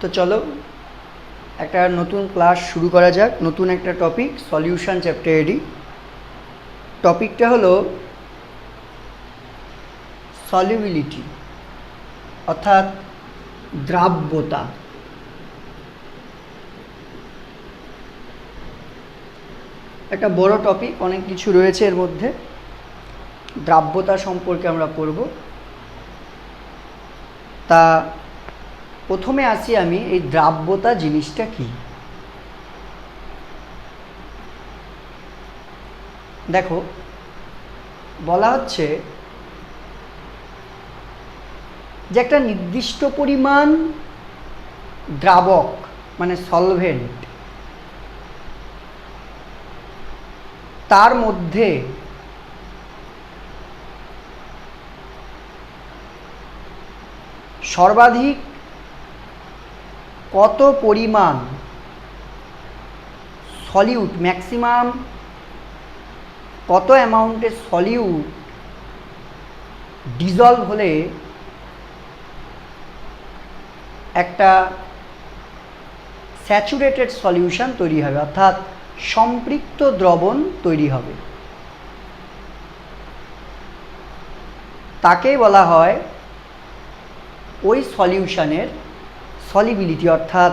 তো চলো একটা নতুন ক্লাস শুরু করা যাক। নতুন একটা টপিক, সলিউশন চ্যাপ্টার এডি। টপিকটা হলো সলিবিলিটি অর্থাৎ দ্রাব্যতা। একটা বড় টপিক, অনেক কিছু রয়েছে এর মধ্যে। দ্রাব্যতা সম্পর্কে আমরা পড়ব। তা প্রথমে আসি আমি, এই দ্রাব্যতা জিনিসটা কি। দেখো, বলা হচ্ছে যে একটা নির্দিষ্ট পরিমাণ দ্রাবক মানে সলভেন্ট, তার মধ্যে সর্বাধিক কত পরিমাণ সলিউট, ম্যাক্সিমাম কত অ্যামাউন্টের সলিউট ডিজলভ হলে একটা স্যাচুরেটেড সলিউশন তৈরি হবে, অর্থাৎ সম্পৃক্ত দ্রবণ তৈরি হবে, তাকেই বলা হয় ওই সলিউশনের সলিবিলিটি অর্থাৎ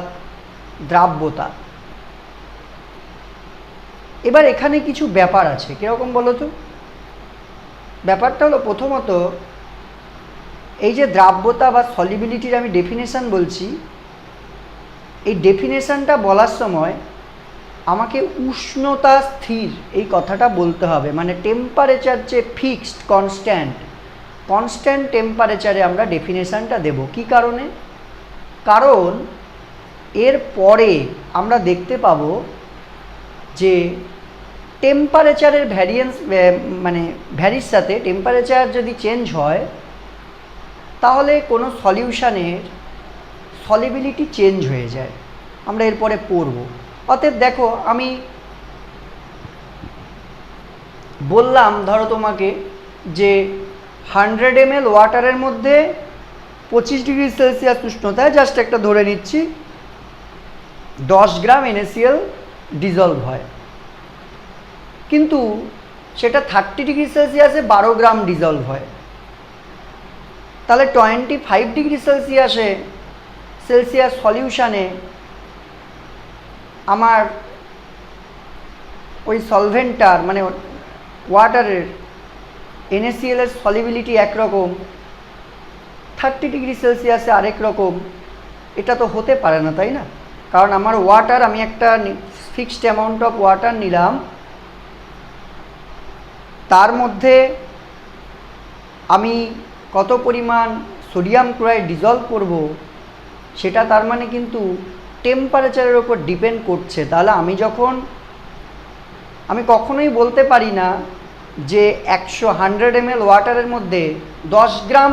দ্রাব্যতা। এবার এখানে কিছু ব্যাপার আছে, কীরকম বলো তো? ব্যাপারটা হলো, প্রথমত এই যে দ্রাব্যতা বা সলিবিলিটির আমি ডেফিনেশান বলছি, এই ডেফিনেশানটা বলার সময় আমাকে উষ্ণতা স্থির এই কথাটা বলতে হবে। মানে টেম্পারেচার যে ফিক্সড কনস্ট্যান্ট টেম্পারেচারে আমরা ডেফিনেশানটা দেব। কি কারণে? কারণ এর পরে আমরা দেখতে পাবো যে টেম্পারেচারের ভ্যারিয়েন্স, মানে ভ্যারির সাথে টেম্পারেচার যদি চেঞ্জ হয় তাহলে কোনো সলিউশনের সলিবিলিটি চেঞ্জ হয়ে যায়। আমরা এরপরে পড়ব। অতএব দেখো, আমি বললাম ধরো তোমাকে যে 100 ml ওয়াটারের মধ্যে 25 ডিগ্রি সেলসিয়াস উষ্ণতায়, জাস্ট একটা ধরে নিচ্ছি, 10 গ্রাম NaCl ডিজলভ হয়, কিন্তু সেটা 30 ডিগ্রি সেলসিয়াসে 12 গ্রাম ডিজলভ হয়। তাহলে 25 ডিগ্রি সেলসিয়াস সলিউশানে আমার ওই সলভেন্টটার মানে ওয়াটারের NaCl এর সলিবিলিটি একরকম, 30 ডিগ্রি সেলসিয়াসে আরেক রকম। এটা তো হতে পারে না, তাই না? কারণ আমার ওয়াটার, আমি একটা ফিক্সড অ্যামাউন্ট অফ ওয়াটার নিলাম, তার মধ্যে আমি কত পরিমাণ সোডিয়াম ক্লোরাইড ডিজলভ করব, সেটা তার মানে কিন্তু টেম্পারেচারের ওপর ডিপেন্ড করছে। তাহলে আমি কখনোই বলতে পারি না যে 100 ml ওয়াটারের মধ্যে 10 গ্রাম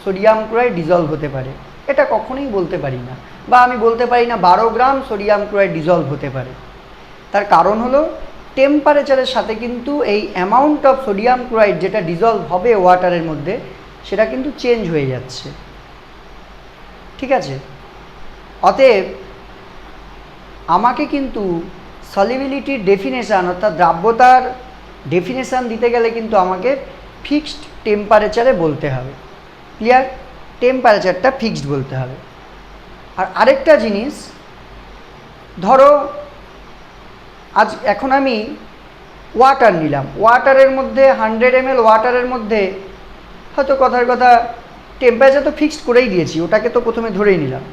সোডিয়াম ক্লোরাইড ডিজলভ হতে পারে, এটা কখনোই বলতে পারি না। বা আমি বলতে পারি না 12 গ্রাম সোডিয়াম ক্লোরাইড ডিজলভ হতে পারে। তার কারণ হলো টেম্পারেচারের সাথে কিন্তু এই অ্যামাউন্ট অফ সোডিয়াম ক্লোরাইড যেটা ডিজলভ হবে ওয়াটারের মধ্যে, সেটা কিন্তু চেঞ্জ হয়ে যাচ্ছে। ঠিক আছে? অতএব আমাকে কিন্তু সলিবিলিটির ডেফিনেশান অর্থাৎ দ্রাব্যতার ডেফিনেশান দিতে গেলে কিন্তু আমাকে ফিক্সড টেম্পারেচারে বলতে হবে। ক্লিয়ার? টেম্পারেচারটা ফিক্সড বলতে হবে। আর আরেকটা জিনিস, ধরো এখন আমি ওয়াটার নিলাম, ওয়াটারের মধ্যে 100 ml ওয়াটারের মধ্যে হয়তো কথার কথা টেম্পারেচার তো ফিক্সড করেই দিয়েছি, ওটাকে তো প্রথমে ধরেই নিলাম।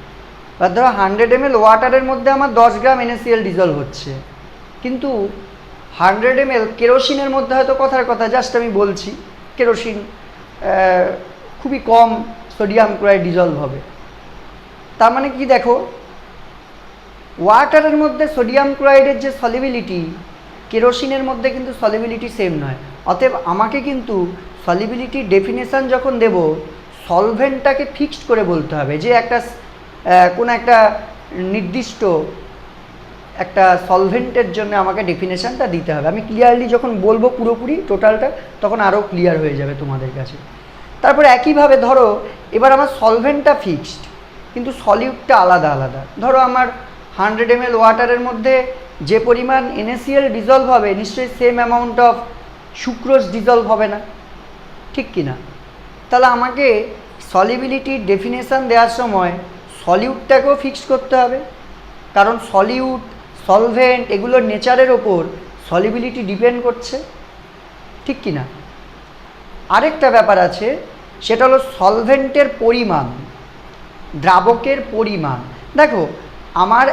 আর ধরো 100 ml ওয়াটারের মধ্যে আমার 10 গ্রাম NaCl ডিজলভ হচ্ছে, কিন্তু 100 ml কেরোসিনের মধ্যে হয়তো কথার কথা জাস্ট আমি বলছি কেরোসিন খুবই কম সোডিয়াম ক্লোরাইড ডিজলভ হবে। তার মানে কি, দেখো, ওয়াটারের মধ্যে সোডিয়াম ক্লোরাইডের যে সলিবিলিটি, কেরোসিনের মধ্যে কিন্তু সলিবিলিটি সেম নয়। অতএব আমাকে কিন্তু সলিবিলিটির ডেফিনেশান যখন দেব, সলভেন্টটাকে ফিক্সড করে বলতে হবে যে কোনো একটা নির্দিষ্ট একটা সলভেন্টের জন্য আমাকে ডেফিনেশানটা দিতে হবে। আমি ক্লিয়ারলি যখন বলবো পুরোপুরি টোটালটা, তখন আরও ক্লিয়ার হয়ে যাবে তোমাদের কাছে। তারপরে একইভাবে ধরো এবার আমার সলভেন্টটা ফিক্সড, কিন্তু সলিউটটা আলাদা আলাদা। ধরো আমার 100 ml ওয়াটারের মধ্যে যে পরিমাণ NaCl ডিজলভ হবে নিশ্চয়ই same amount of sucrose dissolved হবে না, ঠিক কি না? তাহলে আমাকে সলিবিলিটির ডেফিনেশান দেওয়ার সময় সলিউটটাকেও ফিক্সড করতে হবে, কারণ সলিউট সলভেন্ট এগুলোর নেচারের ওপর সলিবিলিটি ডিপেন্ড করছে, ঠিক কি না? আরেকটা ব্যাপার আছে, সেটা হলো সলভেন্টের পরিমাণ, দ্রাবকের পরিমাণ। দেখো আমার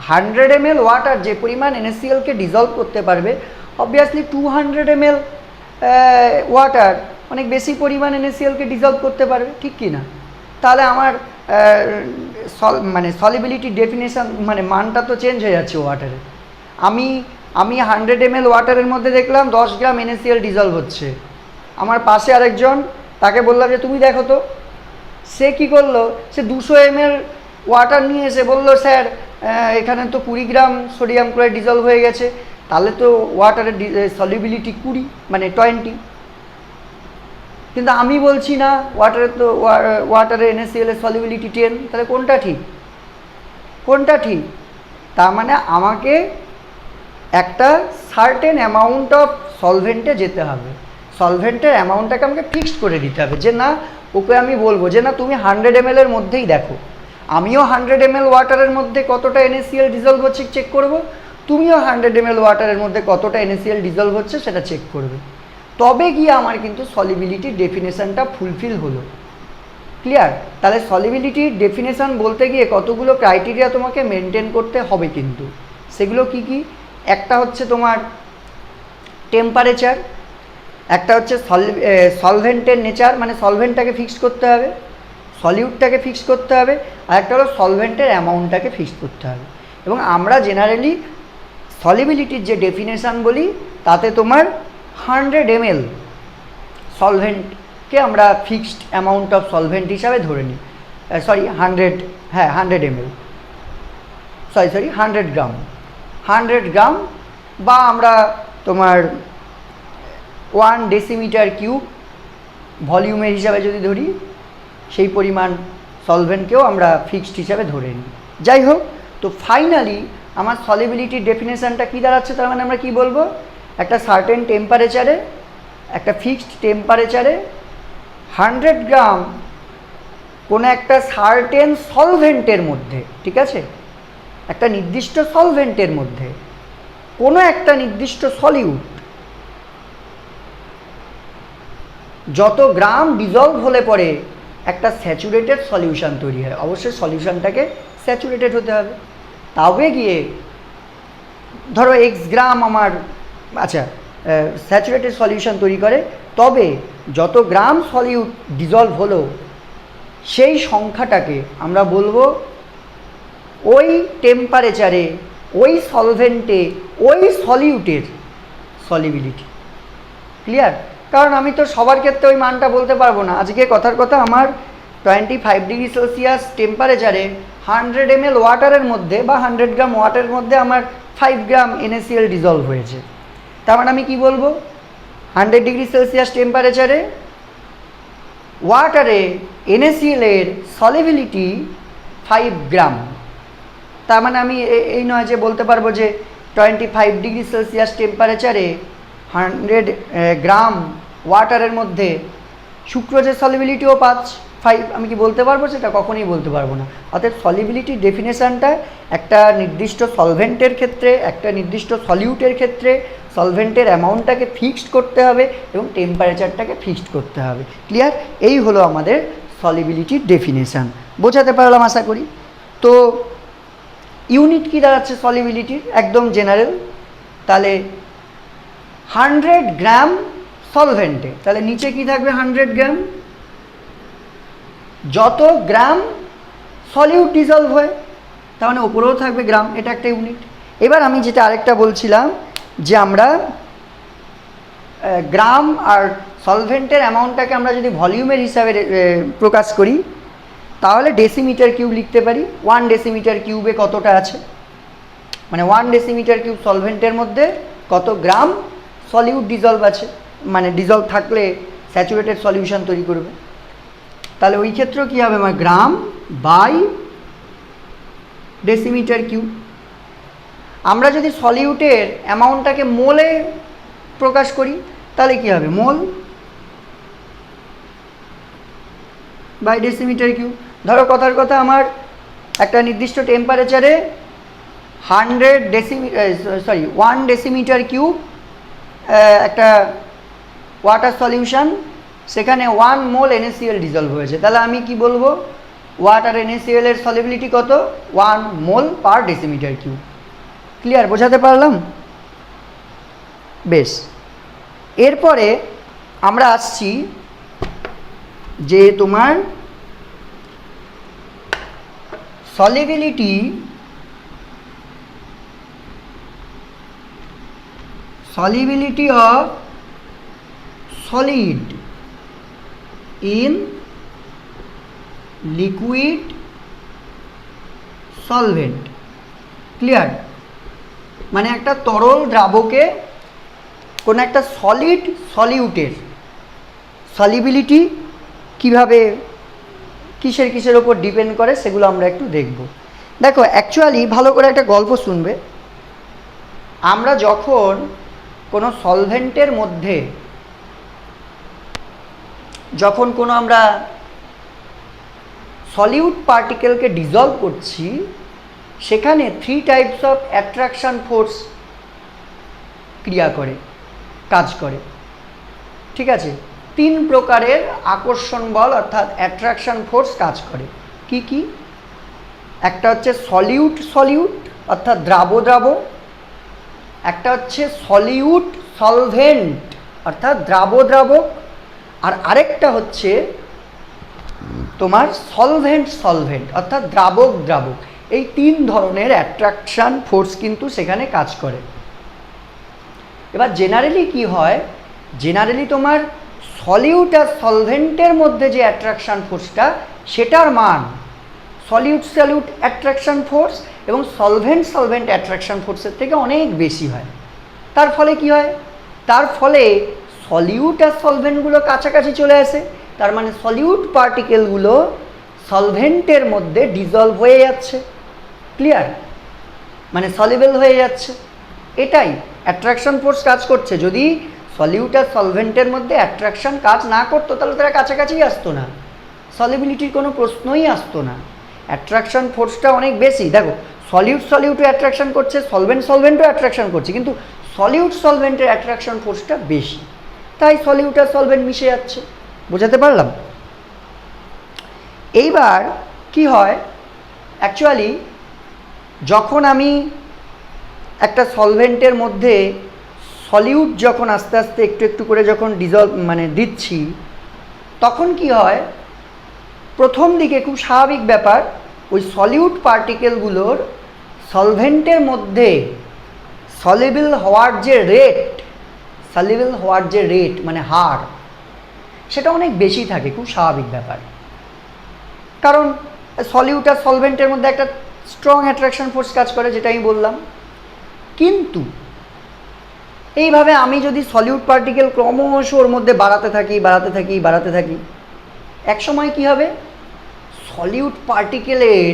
100 ml ওয়াটার যে পরিমাণ NaClকে ডিজলভ করতে পারবে, অবভিয়াসলি 200 ml ওয়াটার অনেক বেশি পরিমাণ NaClকে ডিজলভ করতে পারবে, ঠিক কি না? তাহলে আমার সলিবিলিটি ডেফিনেশন মানটা তো চেঞ্জ হয়ে যাচ্ছে ওয়াটারে। আমি 100 ml ওয়াটারের মধ্যে দেখলাম 10 গ্রাম NaCl ডিজলভ হচ্ছে, আমার পাশে আরেকজন, তাকে বললাম যে তুমি দেখো তো, সে কি করলো, সে 200 ml ওয়াটার নিয়ে এসে বললো স্যার এখানে তো 20 গ্রাম সোডিয়াম ক্লোরাইড ডিজলভ হয়ে গেছে, তাহলে তো ওয়াটারের সলিবিলিটি 20 কিন্তু আমি বলছি না ওয়াটারের NaCl এর সলিবিলিটি 10, তাহলে কোনটা ঠিক? তার মানে আমাকে একটা সার্টেন অ্যামাউন্ট অফ সলভেন্টে যেতে হবে, সলভেন্টের অ্যামাউন্টটাকে আমাকে ফিক্সড করে দিতে হবে, যে না ওকে আমি বলবো যে না তুমি 100 ml এর মধ্যেই দেখো, আমিও 100 ml ওয়াটারের মধ্যে কতটা NaCl ডিজলভ হচ্ছে চেক করব, তুমিও 100 ml ওয়াটারের মধ্যে কতটা NaCl ডিজলভ হচ্ছে সেটা চেক করবে, তবে গিয়ে আমার কিন্তু সলিবিলিটির ডেফিনেশানটা ফুলফিল হলো। ক্লিয়ার? তাহলে সলিবিলিটির ডেফিনেশান বলতে গিয়ে কতগুলো ক্রাইটেরিয়া তোমাকে মেনটেন করতে হবে, কিন্তু সেগুলো কি কি? একটা হচ্ছে তোমার টেম্পারেচার, একটা হচ্ছে সলভেন্টের নেচার, সলভেন্টটাকে ফিক্সড করতে হবে, সলিউটটাকে ফিক্সড করতে হবে, আর একটা হলো সলভেন্টের অ্যামাউন্টটাকে ফিক্সড করতে হবে। এবং আমরা জেনারেলি সলিবিলিটির যে ডেফিনেশান বলি তাতে তোমার 100 ml সলভেন্টকে আমরা ফিক্সড অ্যামাউন্ট অফ সলভেন্ট হিসাবে ধরে নিই, 100 ml 100 গ্রাম, বা আমরা তোমার 1 ডেসিমিটার কিউব ভলিউমের হিসাবে যদি ধরি, সেই পরিমাণ সলভেন্টকেও আমরা ফিক্সড হিসাবে ধরে নিই। যাই হোক, তো ফাইনালি আমার সলিবিলিটির ডেফিনেশানটা কী দাঁড়াচ্ছে, তার মানে আমরা কী বলবো, একটা সার্টেন টেম্পারেচারে, একটা ফিক্সড টেম্পারেচারে 100 গ্রাম কোনো একটা সার্টেন সলভেন্টের মধ্যে, ঠিক আছে, একটা নির্দিষ্ট সলভেন্টের মধ্যে কোনো একটা নির্দিষ্ট সলিউট যত গ্রাম ডিজলভ হলে পরে একটা স্যাচুরেটেড সলিউশন তৈরি হয়, অবশ্যই সলিউশনটাকে স্যাচুরেটেড হতে হবে, তবে গিয়ে ধরো x গ্রাম আমার স্যাচুরেটেড সলিউশন তৈরি করে, তবে যত গ্রাম সলিউট ডিজলভ হলো সেই সংখ্যাটাকে আমরা বলবো ওই টেম্পারেচারে, ওই সলভেন্টে, ওই সলিউটের সলিবিলিটি। ক্লিয়ার? কারণ আমি তো সবার ক্ষেত্রে ওই মানটা বলতে পারবো না। আজকে কথার কথা আমার 25 ডিগ্রি সেলসিয়াস টেম্পারেচারে 100 ml ওয়াটারের মধ্যে বা 100 গ্রাম ওয়াটারের মধ্যে আমার 5 গ্রাম NaCl ডিজলভ হয়েছে, তার মানে আমি কি বলবো, 100 ডিগ্রি সেলসিয়াস টেম্পারেচারে ওয়াটারে NaCl এর সলিবিলিটি 5 গ্রাম, তার মানে আমি এই নয় যে বলতে পারবো যে 25 ডিগ্রি সেলসিয়াস টেম্পারেচারে 100 গ্রাম ওয়াটারের মধ্যে সুক্রোজের সলিবিলিটিও 5, আমি কি বলতে পারবো? সেটা কখনোই বলতে পারবো না। অর্থাৎ সলিবিলিটি ডেফিনেশানটা একটা নির্দিষ্ট সলভেন্টের ক্ষেত্রে, একটা নির্দিষ্ট সলিউটের ক্ষেত্রে সলভেন্টের অ্যামাউন্টটাকে ফিক্সড করতে হবে এবং টেম্পারেচারটাকে ফিক্সড করতে হবে। ক্লিয়ার? এই হলো আমাদের সলিবিলিটির ডেফিনেশান। বোঝাতে পারলাম আশা করি। তো ইউনিট কী দাঁড়াচ্ছে সলিবিলিটির, একদম জেনারেল। তাহলে 100 গ্রাম সলভেন্টে, তাহলে নিচে কি থাকবে 100 গ্রাম, যত গ্রাম সলিউট ডিজলভ হয় তার মানে ওপরেও থাকবে গ্রাম, এটা একটা ইউনিট। এবার আমি যেটা আরেকটা বলছিলাম যে আমরা গ্রাম আর সলভেন্টের অ্যামাউন্টটাকে আমরা যদি ভলিউমের হিসাবে প্রকাশ করি তাহলে ডেসিমিটার কিউব লিখতে পারি। 1 ডেসিমিটার কিউবে কতটা আছে, 1 ডেসিমিটার কিউব সলভেন্টের মধ্যে কত গ্রাম সলিউট ডিজলভ আছে, ডিজলভ থাকলে স্যাচুরেটেড সলিউশন তৈরি করবে। তাহলে ওই ক্ষেত্রেও কী হবে আমার গ্রাম বাই ডেসিমিটার কিউব। আমরা যদি সলিউটের অ্যামাউন্টটাকে মোলে প্রকাশ করি তাহলে কী হবে মোল বাই ডেসিমিটার কিউব। ধরো কথার কথা আমার একটা নির্দিষ্ট টেম্পারেচারে 1 ডেসিমিটার কিউব একটা ওয়াটার সলিউশন, সেখানে 1 মোল NaCl ডিজলভ হয়েছে। তাহলে আমি কি বলবো ওয়াটার NaCl এর সলিবিলিটি কত 1 মোল পার ডেসিমিটার কিউব। ক্লিয়ার, বোঝাতে পারলাম? বেশ, এরপরে আমরা আসছি যে তোমার solubility of solid in liquid solvent। Clear, মানে একটা তরল দ্রাবকে কোন একটা সলিড সলিউটের সলিবিলিটি কিভাবে কিসের ওপর ডিপেন্ড করে সেগুলো আমরা একটু দেখব। দেখো অ্যাকচুয়ালি ভালো করে একটা গল্প শুনবে। আমরা যখন কোনো সলভেন্টের মধ্যে যখন কোনো আমরা সলিউট পার্টিকেলকে ডিজলভ করছি, সেখানে 3 টাইপস অফ অ্যাট্রাকশন ফোর্স ক্রিয়া করে, কাজ করে। ঠিক আছে, 3 প্রকারের আকর্ষণ বল অর্থাৎ অ্যাট্রাকশন ফোর্স কাজ করে। কি কি? একটা হচ্ছে সলিউট অর্থাৎ দ্রাব, একটা হচ্ছে সলিউট সলভেন্ট অর্থাৎ দ্রাবক, আর আরেকটা হচ্ছে তোমার সলভেন্ট অর্থাৎ দ্রাবক। এই 3 ধরনের অ্যাট্রাকশন ফোর্স কিন্তু সেখানে কাজ করে। এবার জেনারেলি কি হয়, জেনারেলি তোমার সলিউট আর সলভেন্টের মধ্যে যে অ্যাট্রাকশন ফোর্সটা সেটার মান সলিউট অ্যাট্রাকশন ফোর্স এবং সলভেন্ট অ্যাট্রাকশন ফোর্সের থেকে অনেক বেশি হয়। তার ফলে কি হয়, তার ফলে সলিউট আর সলভেন্টগুলো কাছাকাছি চলে আসে। তার মানে সলিউট পার্টিকেলগুলো সলভেন্টের মধ্যে ডিজলভ হয়ে যাচ্ছে। ক্লিয়ার, মানে সলিবল হয়ে যাচ্ছে। এটাই অ্যাট্রাকশন ফোর্স কাজ করছে। যদি সলিউট আর সলভেন্টের মধ্যে অ্যাট্রাকশন কাজ না করতো তাহলে তারা কাছাকাছি আসতো না, সলিবিলিটির কোনো প্রশ্নই আসতো না। অ্যাট্রাকশন ফোর্সটা অনেক বেশি। দেখো সলিউটও অ্যাট্রাকশন করছে, সলভেন্টও অ্যাট্রাকশন করছে, কিন্তু সলভেন্টের অ্যাট্রাকশন ফোর্সটা বেশি, তাই সলিউট আর সলভেন্ট মিশে যাচ্ছে। বোঝাতে পারলাম? এইবার কি হয়, অ্যাকচুয়ালি যখন আমি একটা সলভেন্টের মধ্যে সলিউট যখন আস্তে আস্তে একটু করে যখন ডিজলভ মানে দিচ্ছি, তখন কি হয়, প্রথম দিকে খুব স্বাভাবিক ব্যাপার, ওই সলিউট পার্টিকেলগুলোর সলভেন্টের মধ্যে সলিবল হওয়ার যে রেট মানে হার, সেটা অনেক বেশি থাকে, খুব স্বাভাবিক ব্যাপার। কারণ সলিউট আর সলভেন্টের মধ্যে একটা স্ট্রং অ্যাট্রাকশন ফোর্স কাজ করে, যেটা আমি বললাম। কিন্তু এইভাবে আমি যদি সলিউট পার্টিকেল ক্রমশ ওর মধ্যে বাড়াতে থাকি, এক সময় কি হবে, সলিউট পার্টিকেলের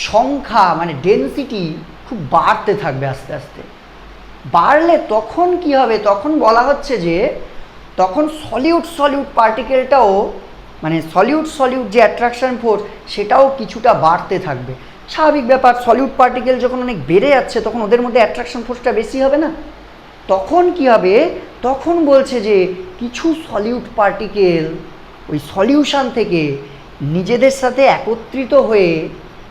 সংখ্যা মানে ডেনসিটি খুব বাড়তে থাকবে আস্তে আস্তে। বাড়লে তখন কি হবে, তখন বলা হচ্ছে যে তখন সলিউট পার্টিকেলটাও মানে সলিউট যে অ্যাট্রাকশন ফোর্স সেটাও কিছুটা বাড়তে থাকবে। স্বাভাবিক ব্যাপার, সলিউট পার্টিকেল যখন অনেক বেড়ে যাচ্ছে তখন ওদের মধ্যে অ্যাট্রাকশন ফোর্সটা বেশি হবে না? তখন কি হবে, তখন বলছে যে কিছু সলিউট পার্টিকেল ওই সলিউশন থেকে নিজেদের সাথে একত্রিত হয়ে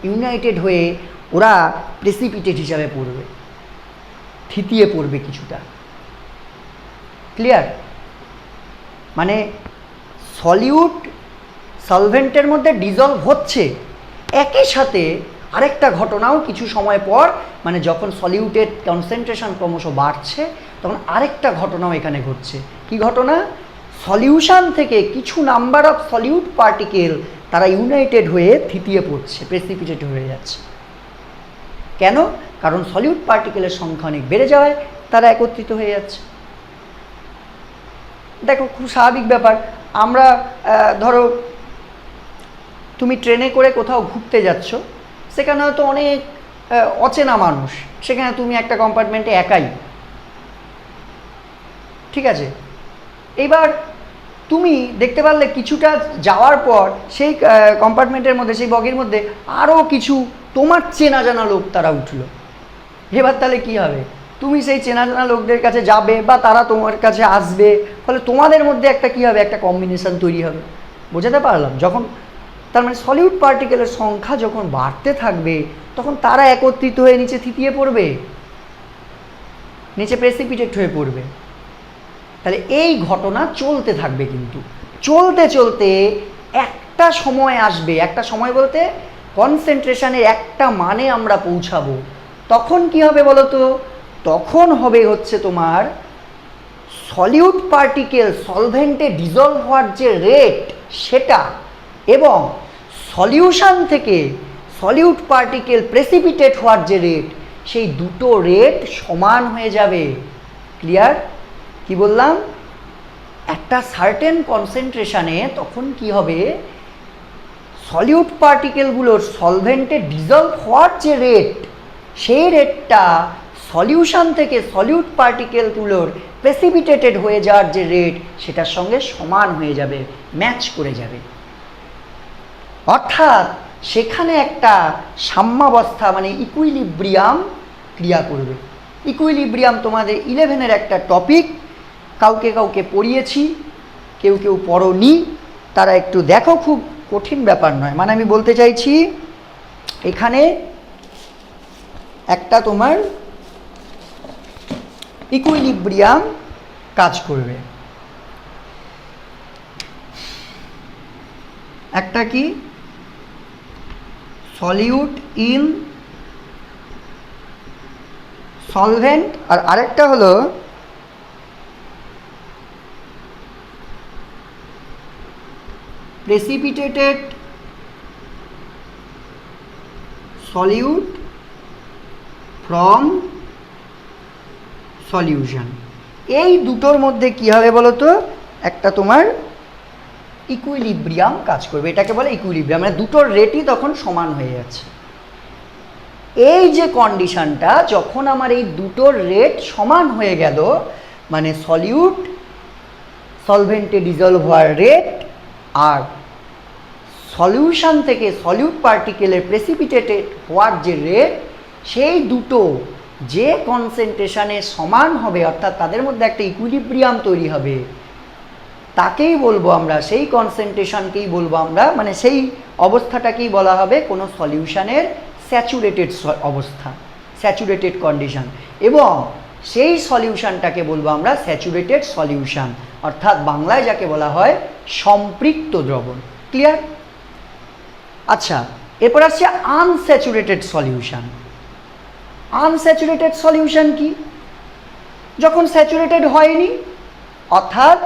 ইউনাইটেড হয়ে ওরা প্রেসিপিটেট হিসাবে পড়বে, থিতিয়ে পড়বে কিছুটা। ক্লিয়ার, মানে সলিউট সলভেন্টের মধ্যে ডিজলভ হচ্ছে, একই সাথে আরেকটা ঘটনাও কিছু সময় পর, মানে যখন সলিউটের কনসেন্ট্রেশন ক্রমশ বাড়ছে তখন আরেকটা ঘটনাও এখানে ঘটছে। কি ঘটনা? সলিউশন থেকে কিছু নাম্বার অফ সলিউট পার্টিকেল তারা ইউনাইটেড হয়ে থিতিয়ে পড়ছে, প্রেসিপিটেট হয়ে যাচ্ছে। কেন? কারণ সলিউট পার্টিকেলের সংখ্যা অনেক বেড়ে যাওয়ায় তারা একত্রিত হয়ে যাচ্ছে। দেখো খুব স্বাভাবিক ব্যাপার, আমরা ধরো তুমি ট্রেনে করে কোথাও ঘুরতে যাচ্ছ, সেখানে হয়তো অনেক অচেনা মানুষ, সেখানে তুমি একটা কম্পার্টমেন্টে একাই, ঠিক আছে। এবার তুমি দেখতে পারলে কিছুটা যাওয়ার পর সেই কম্পার্টমেন্টের মধ্যে, সেই বগির মধ্যে আরও কিছু তোমার চেনা জানা লোক তারা উঠলো। এবার তাহলে কী হবে, তুমি সেই চেনা জানা লোকদের কাছে যাবে বা তারা তোমার কাছে আসবে, ফলে তোমাদের মধ্যে একটা কী হবে, একটা কম্বিনেশন তৈরি হবে। বোঝাতে পারলাম? যখন তার মানে সলিউট পার্টিকেলের সংখ্যা যখন বাড়তে থাকবে, তখন তারা একত্রিত হয়ে নিচে থিতিয়ে পড়বে, নিচে প্রেসিপিটেট হয়ে পড়বে। তাহলে এই ঘটনা চলতে থাকবে, কিন্তু চলতে চলতে একটা সময় আসবে, একটা সময় বলতে কনসেন্ট্রেশনের একটা মানে আমরা পৌঁছাবো। তখন কি হবে বলো তো? তখন হবে হচ্ছে তোমার সলিউট পার্টিকেল সলভেন্টে ডিজলভ হওয়ার যে রেট সেটা, এবং সলিউশন থেকে সলিউট পার্টিকেল প্রেসিপিটেট হওয়ার যে রেট, সেই দুটো রেট সমান হয়ে যাবে। ক্লিয়ার? কি বললাম? একটা সার্টেন কনসেন্ট্রেশনে তখন কি হবে, সলিউট পার্টিকেলগুলোর সলভেন্টে ডিজলভ হওয়ার যে রেট, সেই রেটটা সলিউশন থেকে সলিউট পার্টিকেলগুলোর প্রেসিপিটেটেড হয়ে যাওয়ার যে রেট, সেটার সঙ্গে সমান হয়ে যাবে, ম্যাচ করে যাবে। অর্থাৎ সেখানে একটা সাম্যাবস্থা মানে ইকুইলিব্রিয়াম ক্রিয়া করবে। ইকুইলিব্রিয়াম তোমাদের 11-এর একটা টপিক, কাউকে কাউকে পড়িয়েছি, কেউ কেউ পড়োনি, তারা একটু দেখো, খুব কঠিন ব্যাপার নয়। মানে আমি বলতে চাইছি এখানে একটা তোমার ইকুইলিব্রিয়াম কাজ করবে। একটা কি সলিউট ইন সলভেন্ট, আর আরেকটা হলো প্রেসিপিটেটেড সলিউট ফ্রম সলিউশন। এই দুটোর মধ্যে কি হবে বলো তো? একটা তোমার ইকুইলিব্রিয়াম কাজ করবে, এটাকে বলে ইকুইলিব্রিয়াম, মানে দুটোর রেটই তখন সমান হয়ে যাচ্ছে। এই যে কন্ডিশনটা, যখন আমার এই দুটোর রেট সমান হয়ে গেল, মানে সলিউট সলভেন্টে ডিজলভ হওয়ার রেট আর সলিউশন থেকে সলিউট পার্টিকেলের প্রেসিপিটেটেড হওয়ার যে রেট, সেই দুটো যে কনসেন্ট্রেশনে সমান হবে, অর্থাৎ তাদের মধ্যে একটা ইকুইলিব্রিয়াম তৈরি হবে, তাকেই বলবো আমরা, সেই কনসেন্ট্রেশনকেই বলবো আমরা, মানে সেই অবস্থাটাকেই বলা হবে কোনো সলিউশনের স্যাচুরেটেড অবস্থা, স্যাচুরেটেড কন্ডিশন। এবং সেই সলিউশনটাকে বলবো আমরা স্যাচুরেটেড সলিউশন, অর্থাৎ বাংলায় যাকে বলা হয় সম্পৃক্ত দ্রবণ। ক্লিয়ার? আচ্ছা, এরপর আসছে আনস্যাচুরেটেড সলিউশন। আনস্যাচুরেটেড সলিউশন কি? যখন স্যাচুরেটেড হয়নি, অর্থাৎ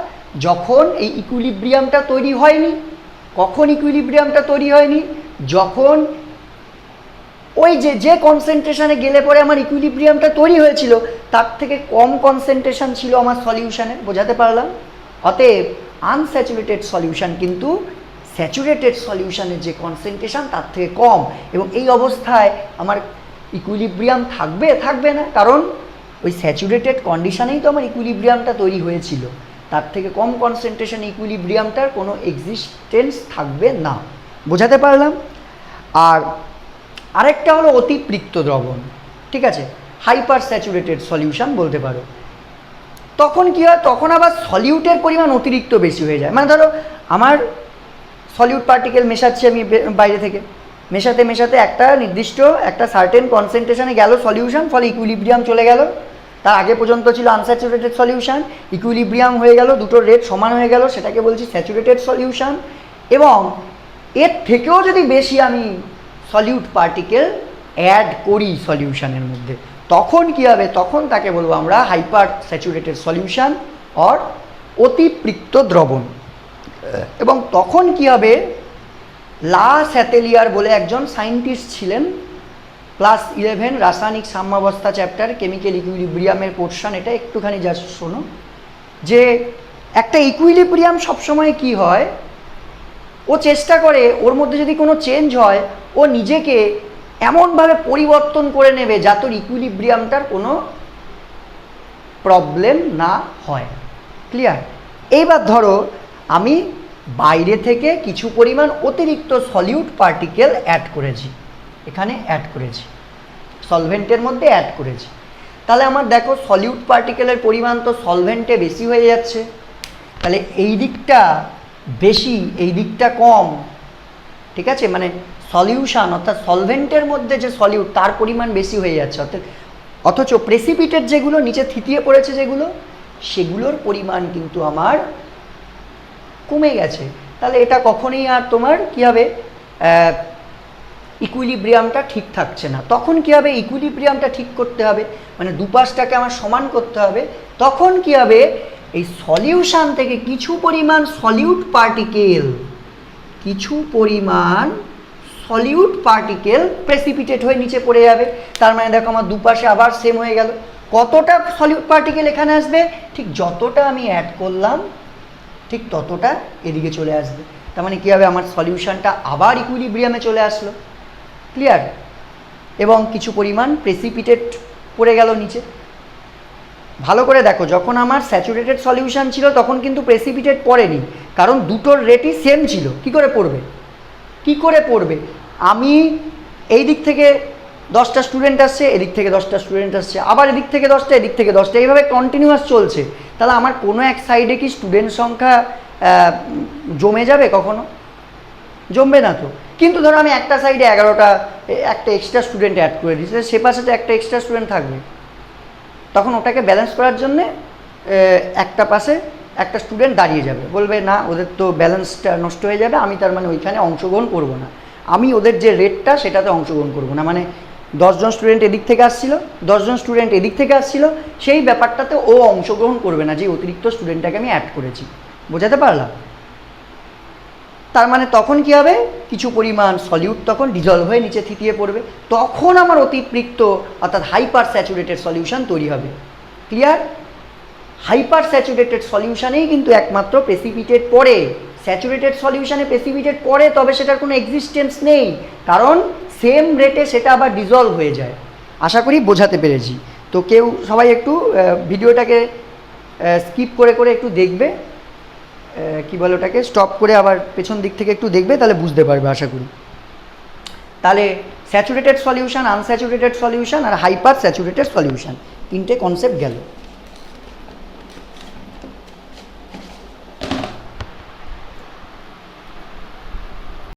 যখন এই ইকুইলিব্রিয়ামটা তৈরি হয়নি। কখন ইকুইলিব্রিয়ামটা তৈরি হয়নি? যখন ওই যে কনসেন্ট্রেশনে গেলে পরে আমার ইকুইলিব্রিয়ামটা তৈরি হয়েছিল, তার থেকে কম কনসেন্ট্রেশন ছিল আমার সলিউশনে। বোঝাতে পারলাম? অতএব আনস্যাচুরেটেড সলিউশন কিন্তু স্যাচুরেটেড সলিউশনের যে কনসেন্ট্রেশন তার থেকে কম, এবং এই অবস্থায় আমার ইকুইলিব্রিয়াম থাকবে না, কারণ ওই স্যাচুরেটেড কন্ডিশনেই তো আমার ইকুইলিব্রিয়ামটা তৈরি হয়েছিল। তার থেকে কম কনসেন্ট্রেশন ইকুইলিব্রিয়ামটার কোনো এক্সিস্টেন্স থাকবে না। বোঝাতে পারলাম? আর আরেকটা হলো অতিপৃক্ত দ্রবণ, ঠিক আছে, হাইপার স্যাচুরেটেড সলিউশন বলতে পারো। তখন কি হয়? তখন আবার সলিউটের পরিমাণ অতিরিক্ত বেশি হয়ে যায়। মানে ধরো আমার সলিউট পার্টিকেল মেশাচ্ছি আমি বাইরে থেকে, মেশাতে মেশাতে একটা নির্দিষ্ট একটা সার্টেন কনসেন্ট্রেশনে গেল সলিউশন, ফলে ইকুইলিব্রিয়াম চলে গেল। তার আগে পর্যন্ত ছিল আনস্যাচুরেটেড সলিউশন, ইকুইলিব্রিয়াম হয়ে গেল, দুটোর রেট সমান হয়ে গেল, সেটাকে বলছি স্যাচুরেটেড সলিউশন। এবং এর থেকেও যদি বেশি আমি সলিউট পার্টিকেল অ্যাড করি সলিউশনের মধ্যে, তখন কি হবে? তখন তাকে বলবো আমরা হাইপার স্যাচুরেটেড সলিউশন অর অতিপৃক্ত দ্রবণ। এবং তখন কি হবে? লা স্যাটেলিয়ার বলে একজন সায়েন্টিস্ট ছিলেন, ক্লাস 11 রাসায়নিক সাম্যাবস্থা চ্যাপ্টার, কেমিক্যাল ইকুইলিব্রিয়ামের পোর্শন, এটা একটুখানি জাস্ট শোনো, যে একটা ইকুইলিব্রিয়াম সবসময় কি হয়, ও চেষ্টা করে ওর মধ্যে যদি কোনো চেঞ্জ হয় ও নিজেকে এমনভাবে পরিবর্তন করে নেবে যাতে ওর ইকুইলিব্রিয়ামটার কোনো প্রবলেম না হয়। ক্লিয়ার? এইবার ধরো আমি বাইরে থেকে কিছু পরিমাণ অতিরিক্ত সলিউট পার্টিকেল অ্যাড করেছি, এখানে অ্যাড করেছি, সলভেন্টের মধ্যে অ্যাড করেছি। তাহলে আমার দেখো সলিউট পার্টিকেলের পরিমাণ তো সলভেন্টে বেশি হয়ে যাচ্ছে, তাহলে এই দিকটা বেশি এই দিকটা কম, ঠিক আছে, মানে সলিউশন অর্থাৎ সলভেন্টের মধ্যে যে সলিউট তার পরিমাণ বেশি হয়ে যাচ্ছে, অথচ প্রেসিপিটেট যেগুলো নিচে থিতিয়ে পড়েছে যেগুলো, সেগুলোর পরিমাণ কিন্তু আমার কমে গেছে। তাহলে এটা কখনোই আর তোমার কী হবে, ইকুইলিব্রিয়ামটা ঠিক থাকছে না। তখন কী হবে, ইকুইলিব্রিয়ামটা ঠিক করতে হবে, মানে দুপাশটাকে আমার সমান করতে হবে। তখন কী হবে, এই সলিউশন থেকে কিছু পরিমাণ সলিউট পার্টিকেল প্রেসিপিটেট হয়ে নিচে পড়ে যাবে। তার মানে দেখো আমার দুপাশে আবার সেম হয়ে গেল। কতটা সলিউট পার্টিকেল এখানে আসবে, ঠিক যতটা আমি অ্যাড করলাম ঠিক ততটা এদিকে চলে আসবে। তার মানে কী হবে, আমার সলিউশনটা আবার ইকুইলিব্রিয়ামে চলে আসলো। ক্লিয়ার? এবং কিছু পরিমাণ প্রেসিপিটেট পড়ে গেল নিচে। ভালো করে দেখো, যখন আমার স্যাচুরেটেড সলিউশন ছিল তখন কিন্তু প্রেসিপিটেট পড়েনি, কারণ দুটোর রেটই সেম ছিল। কি করে পড়বে? আমি এই দিক থেকে 10টা স্টুডেন্ট আসছে, এদিক থেকে 10টা স্টুডেন্ট আসছে, আবার এদিক থেকে 10টা এদিক থেকে 10টা, এইভাবে কন্টিনিউয়াস চলছে। তাহলে আমার কোনো এক সাইডে কি স্টুডেন্ট সংখ্যা জমে যাবে? কখনো জমবে না তো। কিন্তু ধরো আমি একটা সাইডে 11টা একটা এক্সট্রা স্টুডেন্ট অ্যাড করে দিচ্ছি, সে পাশে তো একটা এক্সট্রা স্টুডেন্ট থাকবে, তখন ওটাকে ব্যালেন্স করার জন্যে একটা পাশে একটা স্টুডেন্ট দাঁড়িয়ে যাবে, বলবে না ওদের তো ব্যালেন্সটা নষ্ট হয়ে যাবে, আমি তার মানে ওইখানে অংশগ্রহণ করব না, আমি ওদের যে রেটটা সেটাতে অংশগ্রহণ করব না। মানে 10 জন স্টুডেন্ট এদিক থেকে আসছিল, 10 জন স্টুডেন্ট এদিক থেকে আসছিল, সেই ব্যাপারটাতে ও অংশগ্রহণ করবে না যে অতিরিক্ত স্টুডেন্টটাকে আমি অ্যাড করেছি। বোঝাতে পারলাম? তার মানে তখন কি হবে, কিছু পরিমাণ সলিউট তখন ডিজলভ হয়ে নিচে থিতিয়ে পড়বে, তখন আমার অতিরিক্ত অর্থাৎ হাইপার স্যাচুরেটেড সলিউশন তৈরি হবে। ক্লিয়ার? হাইপার স্যাচুরেটেড সলিউশনেই কিন্তু একমাত্র প্রেসিপিটেট পড়ে। স্যাচুরেটেড সলিউশনে প্রেসিপিটেট পড়ে, তবে সেটার কোনো এক্সিস্টেন্স নেই, কারণ সেম রেটে সেটা আবার ডিজলভ হয়ে যায়। আশা করি বোঝাতে পেরেছি। তো সবাই একটু ভিডিওটাকে স্কিপ করে করে একটু দেখবে, কি বলে ওটাকে স্টপ করে আবার পেছন দিক থেকে একটু দেখবে, তাহলে বুঝতে পারবে আশা করি। তাহলে স্যাচুরেটেড সলিউশন, আনস্যাচুরেটেড সলিউশন আর হাইপার স্যাচুরেটেড সলিউশন, তিনটে কনসেপ্ট গেল।